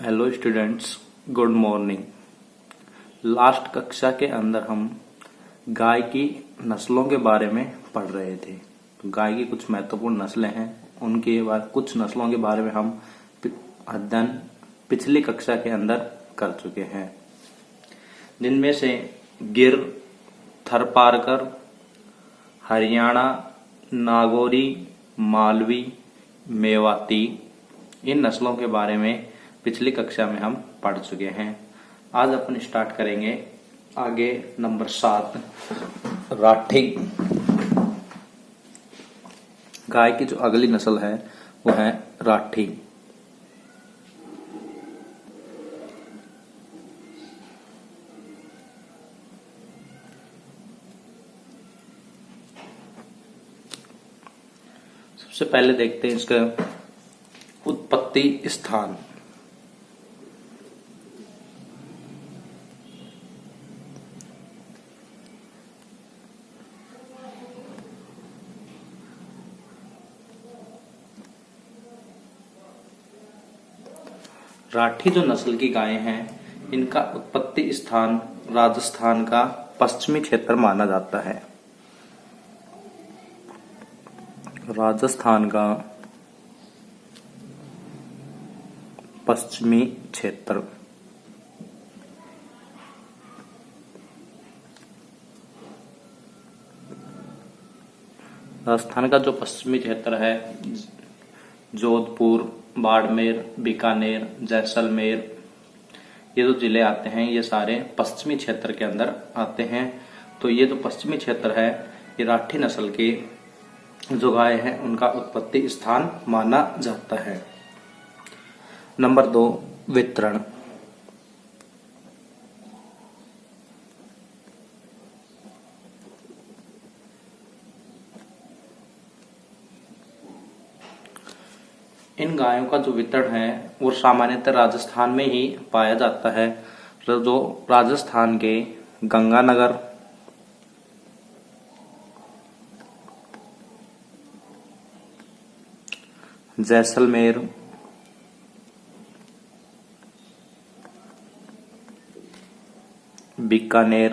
Hello students, good morning. Last कक्षा के अंदर हम गाय की नस्लों के बारे में पढ़ रहे थे। तो गाय की कुछ महत्वपूर्ण नस्लें हैं, उनके बाद कुछ नस्लों के बारे में हम अध्ययन पिछली कक्षा के अंदर कर चुके हैं, जिनमें से गिर, थरपारकर, हरियाणा, नागौरी, मालवी, मेवाती, इन नस्लों के बारे में पिछली कक्षा में हम पढ़ चुके हैं। आज अपन स्टार्ट करेंगे आगे नंबर 7, राठी। गाय की जो अगली नस्ल है वो है राठी। सबसे पहले देखते हैं इसका उत्पत्ति स्थान। राठी जो नस्ल की गायें हैं, इनका उत्पत्ति स्थान राजस्थान का पश्चिमी क्षेत्र माना जाता है। राजस्थान का पश्चिमी क्षेत्र। राजस्थान का जो पश्चिमी क्षेत्र है, जोधपुर, बाड़मेर, बीकानेर, जैसलमेर, ये जो जिले आते हैं ये सारे पश्चिमी क्षेत्र के अंदर आते हैं। तो ये जो पश्चिमी क्षेत्र है, ये राठी नस्ल के जो गाय हैं उनका उत्पत्ति स्थान माना जाता है। नंबर 2, वितरण। इन गायों का जो वितरण है वो सामान्यतः राजस्थान में ही पाया जाता है। तो जो राजस्थान के गंगानगर, जैसलमेर, बीकानेर,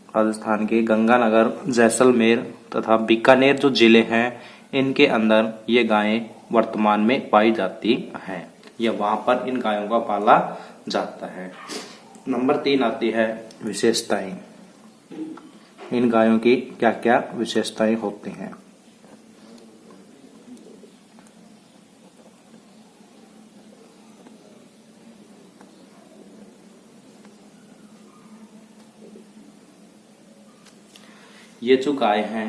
राजस्थान के गंगानगर, जैसलमेर तथा बीकानेर जो जिले हैं, इनके अंदर ये गायें वर्तमान में पाई जाती हैं, या वहां पर इन गायों का पाला जाता है। नंबर 3 आती है विशेषताएं। इन गायों की क्या क्या विशेषताएं होती हैं। ये जो गाय हैं,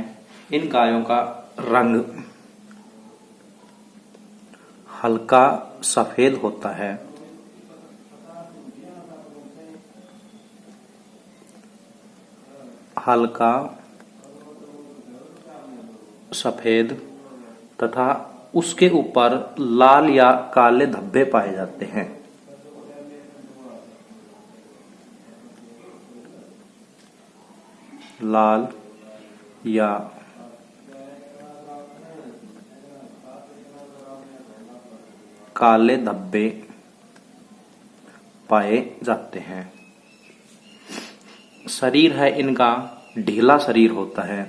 इन गायों का रंग हल्का सफेद होता है। हल्का सफेद तथा उसके ऊपर लाल या काले धब्बे पाए जाते हैं। लाल या काले धब्बे पाए जाते हैं। शरीर है इनका ढीला शरीर होता है।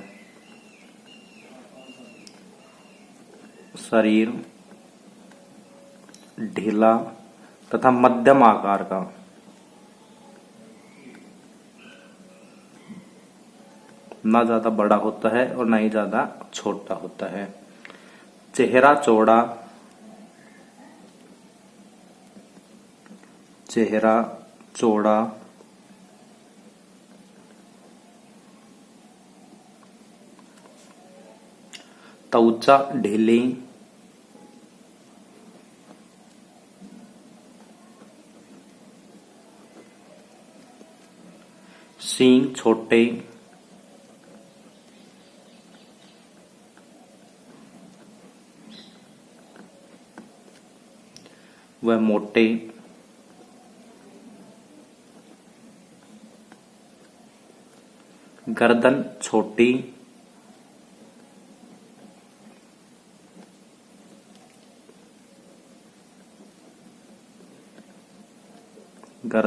शरीर ढीला तथा मध्यम आकार का। ना ज्यादा बड़ा होता है और ना ही ज्यादा छोटा होता है। चेहरा चौड़ा। चेहरा चौड़ा। त्वचा ढीली। सींग छोटे। वह मोटे। गर्दन छोटी।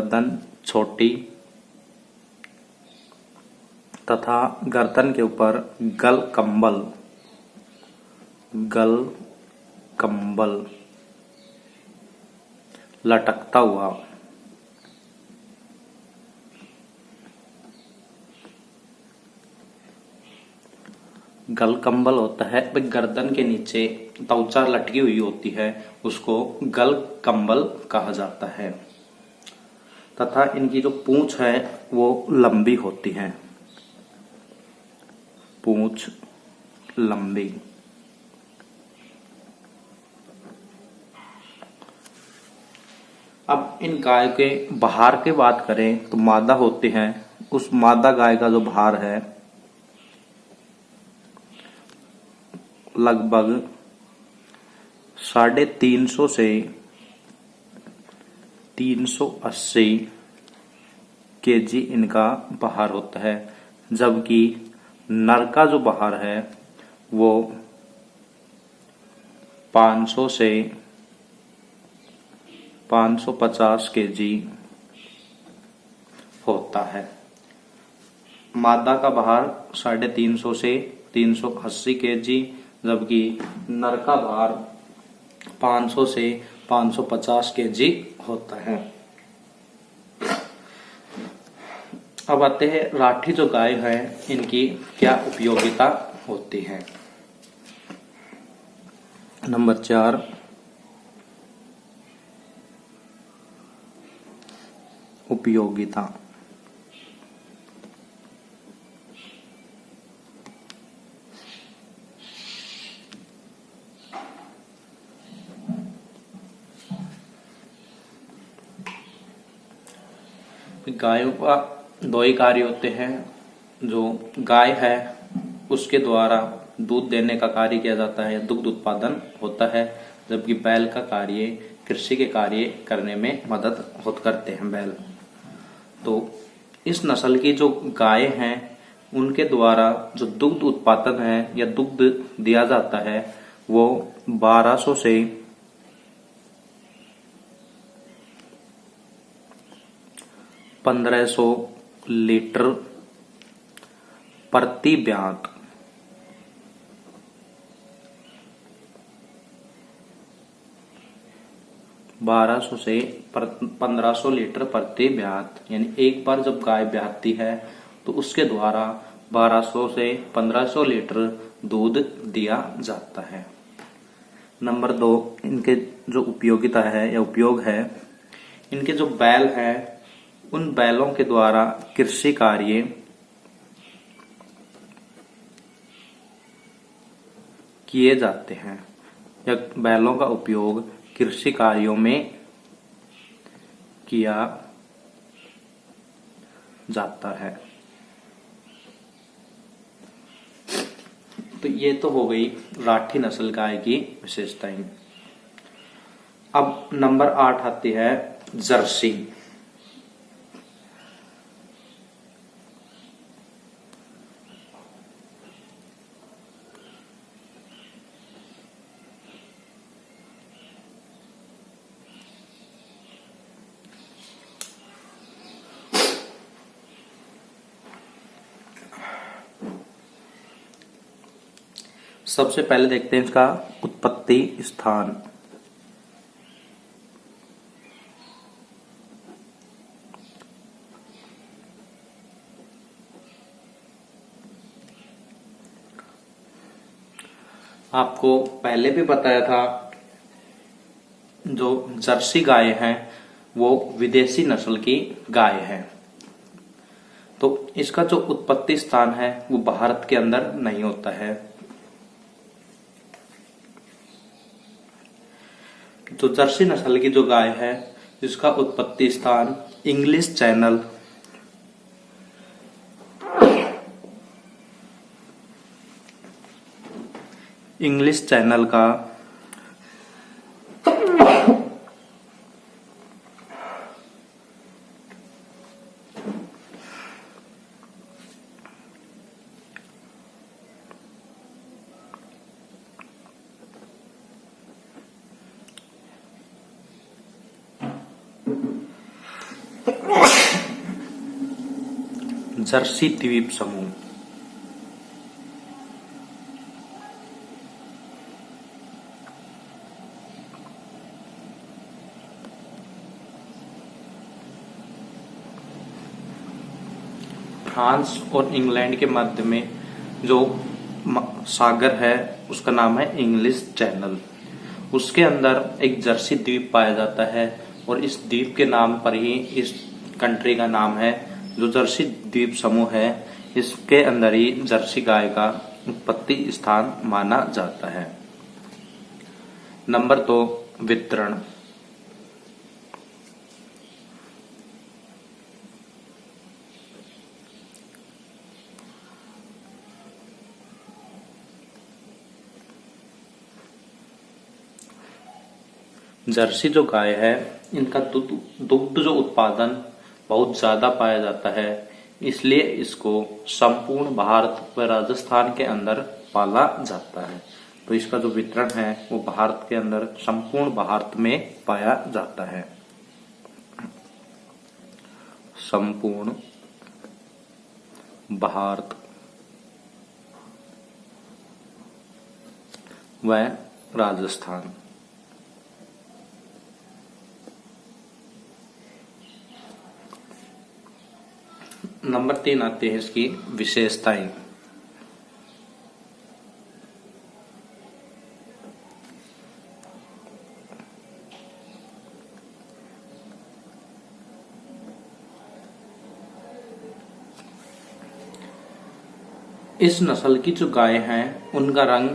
गर्दन छोटी तथा गर्दन के ऊपर गल कंबल लटकता हुआ। गल कंबल होता है गर्दन के नीचे त्वचा लटकी हुई होती है, उसको गल कंबल कहा जाता है। तथा इनकी जो पूंछ है वो लंबी होती है, पूंछ लंबी। अब इन गाय के भार की बात करें तो मादा होती हैं, उस मादा गाय का जो भार है लगभग 350 से 380 केजी इनका भार होता है, जबकि नर का जो भार है वो 500 से 550 केजी होता है। मादा का भार 350 से 380 केजी, जबकि नर का भार 500 से 550 केजी होता है। अब आते हैं राठी जो गाय है इनकी क्या उपयोगिता होती है। नंबर 4, उपयोगिता। गायों का दो ही कार्य होते हैं। जो गाय है उसके द्वारा दूध देने का कार्य किया जाता है, दुग्ध उत्पादन होता है, जबकि बैल का कार्य कृषि के कार्य करने में मदद करते हैं बैल। तो इस नस्ल की जो गाय हैं उनके द्वारा जो दुग्ध उत्पादन है या दुग्ध दिया जाता है वो 1200 से 1500 लीटर प्रति ब्यात 1200 से 1500 लीटर प्रति ब्यात, यानी एक बार जब गाय ब्याती है तो उसके द्वारा 1200 से 1500 लीटर दूध दिया जाता है। नंबर 2, इनके जो उपयोगिता है या उपयोग है, इनके जो बैल है उन बैलों के द्वारा कृषि कार्य किए जाते हैं या बैलों का उपयोग कृषि कार्यों में किया जाता है। तो ये तो हो गई राठी नस्ल गाय की विशेषताएं। अब नंबर 8 आती है जर्सी। सबसे पहले देखते हैं इसका उत्पत्ति स्थान। आपको पहले भी बताया था जो जर्सी गाय है वो विदेशी नस्ल की गाय है, तो इसका जो उत्पत्ति स्थान है वो भारत के अंदर नहीं होता है। तो जर्सी नस्ल की जो गाय है इसका उत्पत्ति स्थान इंग्लिश चैनल का जर्सी द्वीप समूह। फ्रांस और इंग्लैंड के मध्य में जो सागर है उसका नाम है इंग्लिश चैनल। उसके अंदर एक जर्सी द्वीप पाया जाता है और इस द्वीप के नाम पर ही इस कंट्री का नाम है। जो जर्सी द्वीप समूह है इसके अंदर ही जर्सी गाय का उत्पत्ति स्थान माना जाता है। नंबर 2, वितरण। जर्सी जो गाय है इनका दुग्ध जो उत्पादन बहुत ज्यादा पाया जाता है, इसलिए इसको संपूर्ण भारत व राजस्थान के अंदर पाला जाता है। तो इसका जो वितरण है वो भारत के अंदर संपूर्ण भारत में पाया जाता है। संपूर्ण भारत व राजस्थान। नंबर 3 आती है इसकी विशेषताएं। इस नस्ल की जो गाय हैं उनका रंग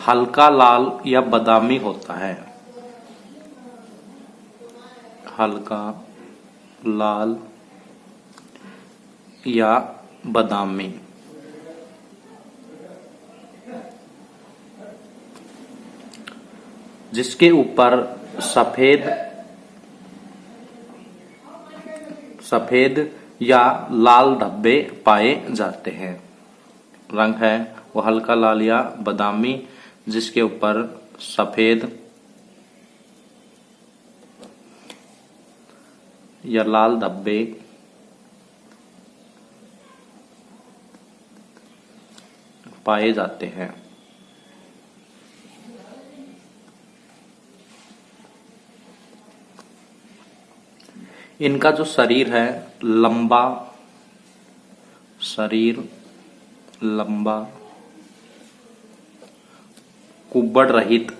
हल्का लाल या बादामी होता है। हल्का लाल या बादामी। जिसके ऊपर सफेद या लाल धब्बे पाए जाते हैं। रंग है वो हल्का लाल या बादामी, जिसके ऊपर सफेद या लाल धब्बे पाए जाते हैं। इनका जो शरीर है लंबा, कुब्बड़ रहित,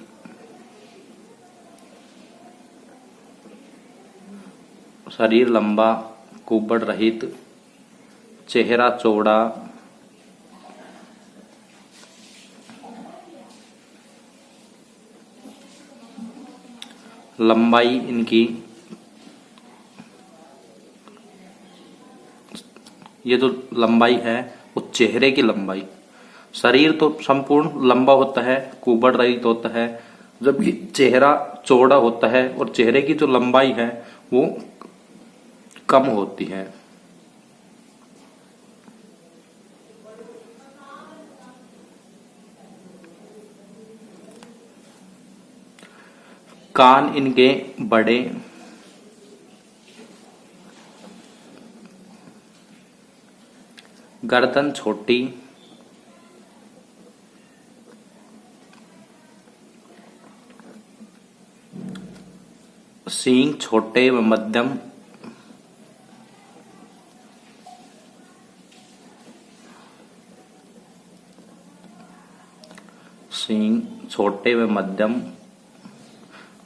चेहरा चौड़ा, लंबाई इनकी, ये जो लंबाई है वो चेहरे की लंबाई। शरीर तो संपूर्ण लंबा होता है, कुबड़ रहित होता है, जबकि चेहरा चौड़ा होता है और चेहरे की जो लंबाई है वो कम होती है। कान इनके बड़े, गर्दन छोटी, सींग छोटे व मध्यम,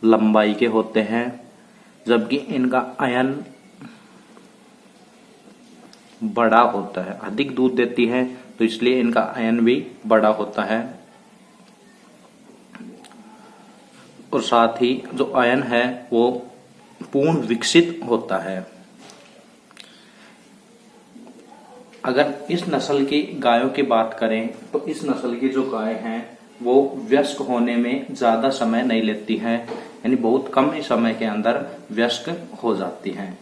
लंबाई के होते हैं, जबकि इनका आयन बड़ा होता है। अधिक दूध देती है तो इसलिए इनका आयन भी बड़ा होता है, और साथ ही जो आयन है वो पूर्ण विकसित होता है। अगर इस नस्ल की गायों की बात करें तो इस नस्ल की जो गाय हैं वो वयस्क होने में ज्यादा समय नहीं लेती हैं, यानी बहुत कम ही समय के अंदर वयस्क हो जाती हैं।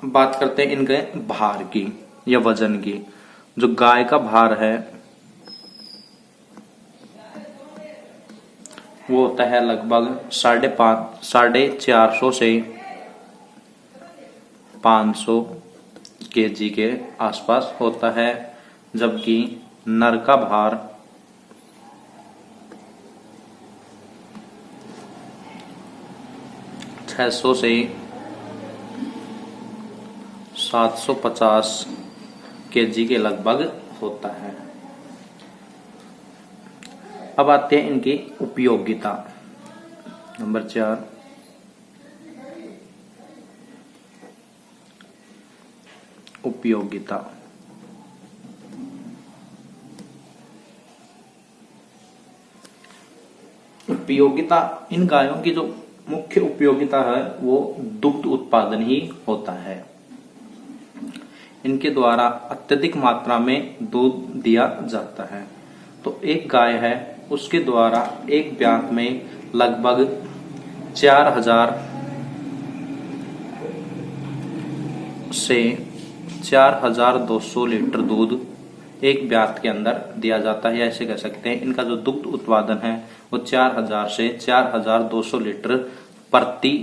बात करते हैं इनके भार की या वजन की। जो गाय का भार है वो होता है लगभग 450 से 500 केजी के आसपास होता है, जबकि नर का भार 600 से 750 केजी के लगभग होता है। अब आते हैं इनकी उपयोगिता। नंबर 4, उपयोगिता। उपयोगिता, इन गायों की जो मुख्य उपयोगिता है वो दुग्ध उत्पादन ही होता है। इनके द्वारा अत्यधिक मात्रा में दूध दिया जाता है। तो एक गाय है, उसके द्वारा एक ब्यात में लगभग 4000 से 4200 लीटर दूध एक ब्यात के अंदर दिया जाता है। ऐसे कह सकते हैं इनका जो दुग्ध उत्पादन है वो 4000 से 4200 लीटर प्रति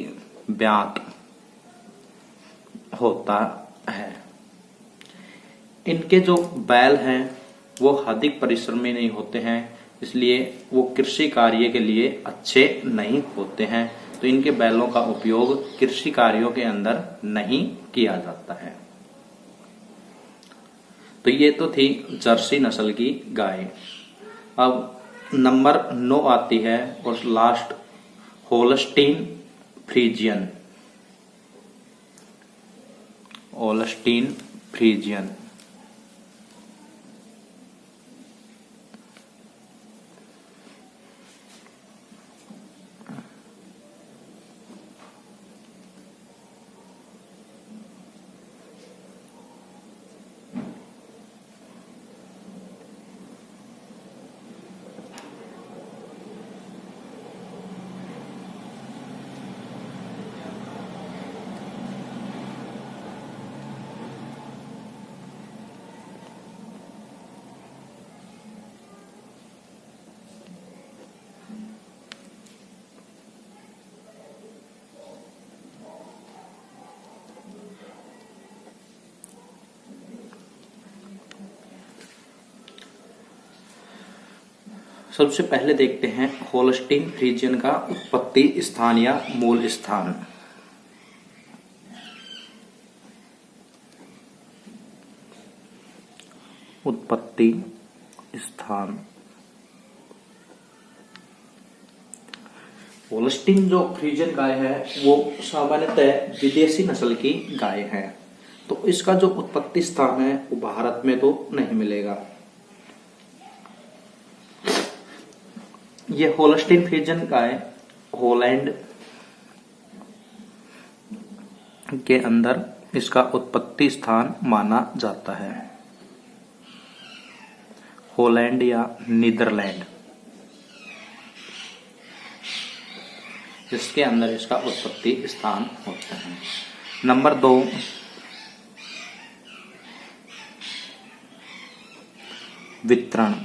ब्यात होता है। इनके जो बैल हैं वो अधिक परिश्रमी नहीं होते हैं, इसलिए वो कृषि कार्य के लिए अच्छे नहीं होते हैं। तो इनके बैलों का उपयोग कृषि कार्यों के अंदर नहीं किया जाता है। तो ये तो थी जर्सी नस्ल की गाय। अब नंबर 9 आती है और last, Holstein Friesian. Holstein Friesian सबसे पहले देखते हैं होल्स्टीन फ्रीजियन का उत्पत्ति स्थान या मूल स्थान। उत्पत्ति स्थान। होल्स्टीन जो फ्रीजियन गाय है वो सामान्यतः विदेशी नस्ल की गाय है। तो इसका जो उत्पत्ति स्थान है वो भारत में तो नहीं मिलेगा। ये होल्स्टीन फ्रीजियन गाय हॉलैंड के अंदर इसका उत्पत्ति स्थान माना जाता है। हॉलैंड या नीदरलैंड, इसके अंदर इसका उत्पत्ति स्थान होता है। नंबर 2, वितरण।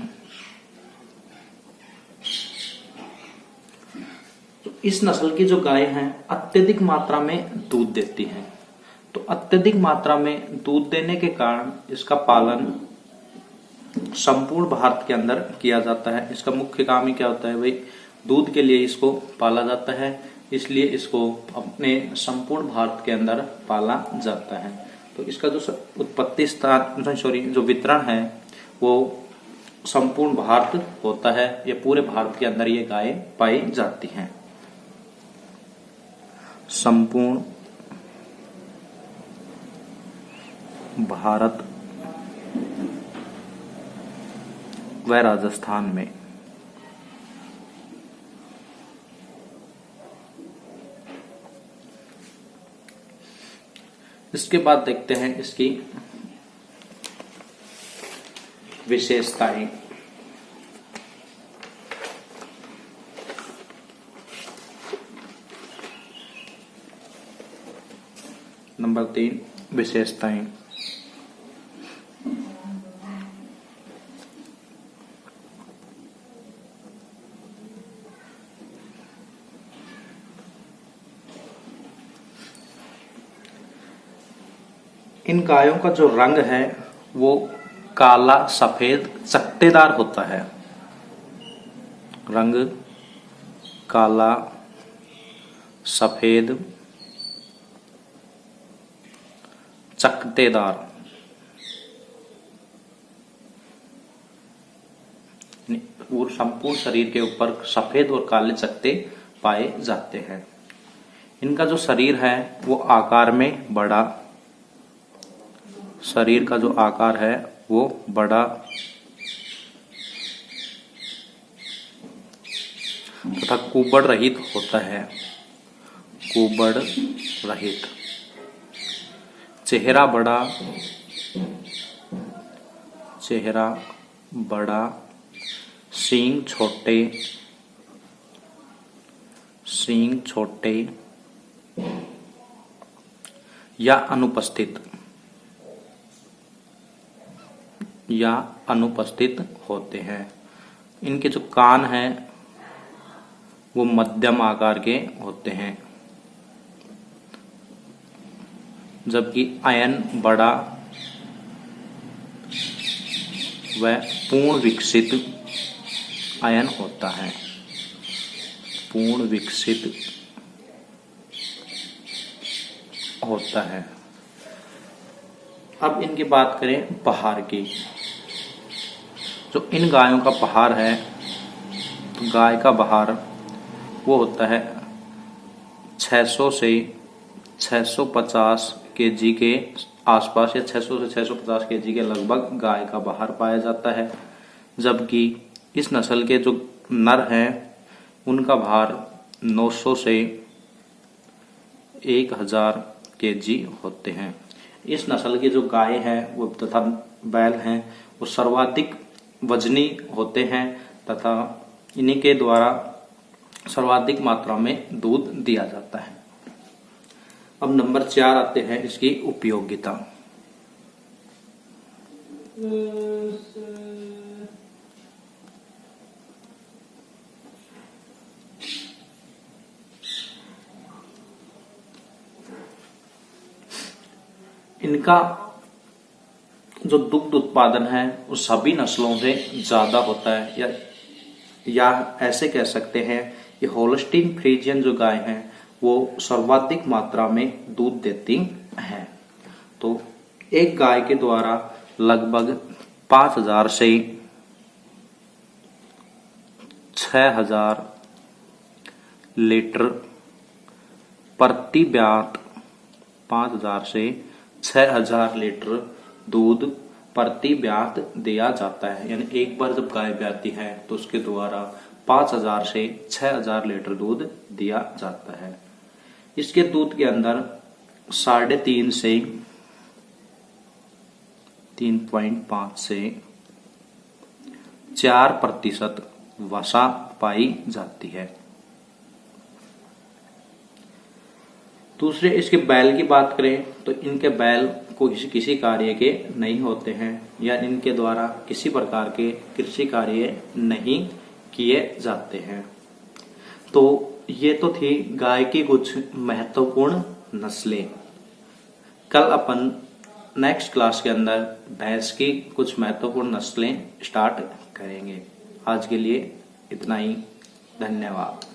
इस नस्ल की जो गाय हैं अत्यधिक मात्रा में दूध देती हैं। तो अत्यधिक मात्रा में दूध देने के कारण इसका पालन संपूर्ण भारत के अंदर किया जाता है। इसका मुख्य काम ही क्या होता है भाई, दूध के लिए इसको पाला जाता है, इसलिए इसको अपने संपूर्ण भारत के अंदर पाला जाता है। तो इसका जो उत्पत्ति स्थान जो वितरण है वो संपूर्ण भारत होता है। ये पूरे भारत के अंदर ये गाय पाई जाती हैं। संपूर्ण भारत व राजस्थान में। इसके बाद देखते हैं इसकी विशेषताएं। नंबर 3, विशेषताएं। इन गायों का जो रंग है वो काला सफेद चकत्तेदार होता है। रंग काला सफेद चकत्तेदार, और संपूर्ण शरीर के ऊपर सफेद और काले चकत्ते पाए जाते हैं। इनका जो शरीर है वो आकार में बड़ा, शरीर का जो आकार है वो बड़ा तथा कुबड़ रहित होता है। कुबड़ रहित, चेहरा बड़ा, चेहरा बड़ा, सींग छोटे, सींग छोटे या अनुपस्थित, या अनुपस्थित होते हैं। इनके जो कान हैं वो मध्यम आकार के होते हैं, जबकि अयन बड़ा व पूर्ण विकसित अयन होता है। पूर्ण विकसित होता है। अब इनकी बात करें पहाड़ की। जो इन गायों का पहाड़ है, तो गाय का पहाड़ वो होता है 600 से 650 केजी के आसपास, या 600 से 650 केजी के लगभग गाय का बाहर पाया जाता है। जबकि इस नस्ल के जो नर हैं उनका भार 900 से 1000 केजी होते हैं। इस नस्ल की जो गाय हैं वो तथा बैल हैं वो सर्वाधिक वजनी होते हैं तथा इन्हीं के द्वारा सर्वाधिक मात्रा में दूध दिया जाता है। अब नंबर 4 आते हैं इसकी उपयोगिता। इनका जो दुग्ध उत्पादन है वो सभी नस्लों से ज्यादा होता है, या ऐसे कह सकते हैं कि होल्स्टीन फ्रीजियन जो गाय हैं वो सर्वाधिक मात्रा में दूध देती हैं। तो एक गाय के द्वारा लगभग 5000 से 6000 लीटर प्रति ब्यात, 5000 से 6000 लीटर दूध प्रति ब्यात दिया जाता है। यानी एक बार जब गाय ब्याती है तो उसके द्वारा 5000 से 6000 लीटर दूध दिया जाता है। इसके दूध के अंदर 3.5 से 3.5 से 4% वसा पाई जाती है। दूसरे इसके बैल की बात करें तो इनके बैल को किसी कार्य के नहीं होते हैं, या इनके द्वारा किसी प्रकार के कृषि कार्य नहीं किए जाते हैं। तो ये तो थी गाय की कुछ महत्वपूर्ण नस्लें। कल अपन नेक्स्ट क्लास के अंदर भैंस की कुछ महत्वपूर्ण नस्लें स्टार्ट करेंगे। आज के लिए इतना ही, धन्यवाद।